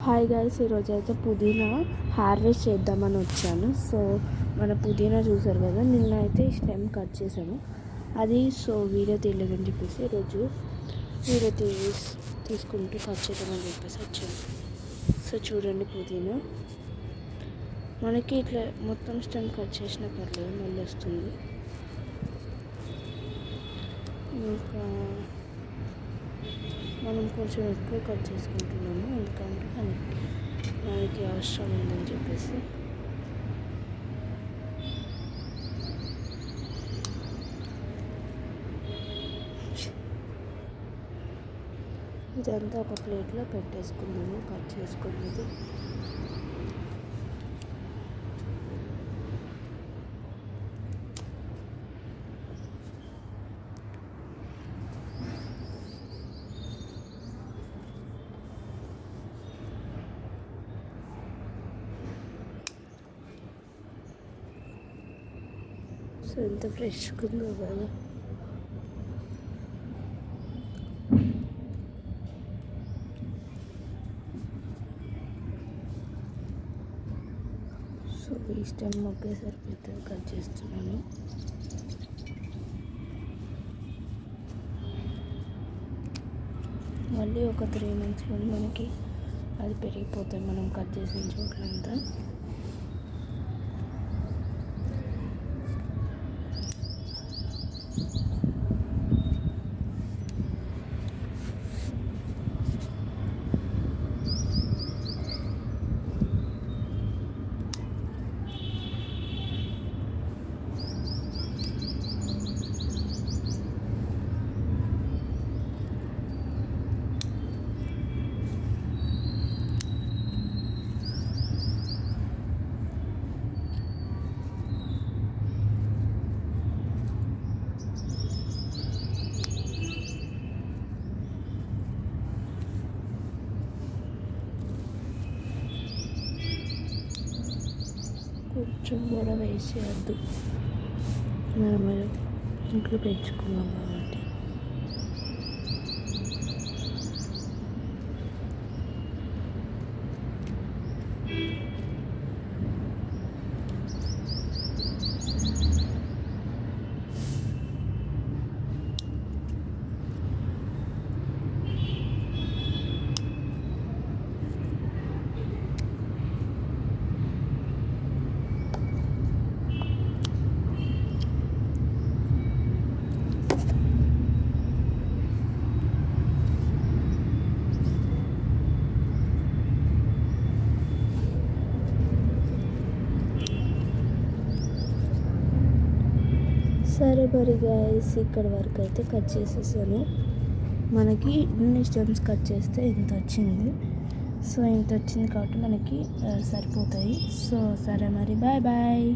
Hi guys, ఈరోజు అయితే పుదీనా హార్వెస్ట్ చేద్దామని వచ్చాను. సో మన పుదీనా చూసారు కదా, నిన్న అయితే స్టెమ్ కట్ చేసాము. అది వీడియో తీయలేదని చెప్పేసి ఈరోజు వీడియో తీసుకుంటూ కట్ చేద్దామని చెప్పేసి వచ్చాను. సో చూడండి, పుదీనా మనకి ఇట్లా మొత్తం స్టెమ్ కట్ చేసినా పర్లేదు, మళ్ళీ వస్తుంది. ఇంకా మనం కొంచెం ఎక్కువ కట్ చేసుకుంటున్నాము, ఎందుకంటే మనకి అవసరం ఉందని చెప్పేసి. ఇదంతా ఒక ప్లేట్లో పెట్టేసుకున్నాము కట్ చేసుకున్నది. సో ఎంత ఫ్రెష్గా ఉందో కదా. సో ఈ స్టెమ్ ఒకేసారి పెద్దగా కట్ చేస్తున్నాను. మళ్ళీ ఒక 3 monthsలో మనకి అది పెరిగిపోతాయి, మనం కట్ చేసిన చోట్లంతా. కొంచెం కూడా వేసేయద్దు, మనం ఇంట్లో పెంచుకున్నాం కాబట్టి. సరే మరి గైస్, ఇక్కడ వరకు అయితే కట్ చేసేసాను. మనకి ఇన్ని స్టెమ్స్ కట్ చేస్తే ఇంత వచ్చింది. సో ఇంత వచ్చింది కాబట్టి మనకి సరిపోతాయి. సో సరే మరి, బాయ్ బాయ్.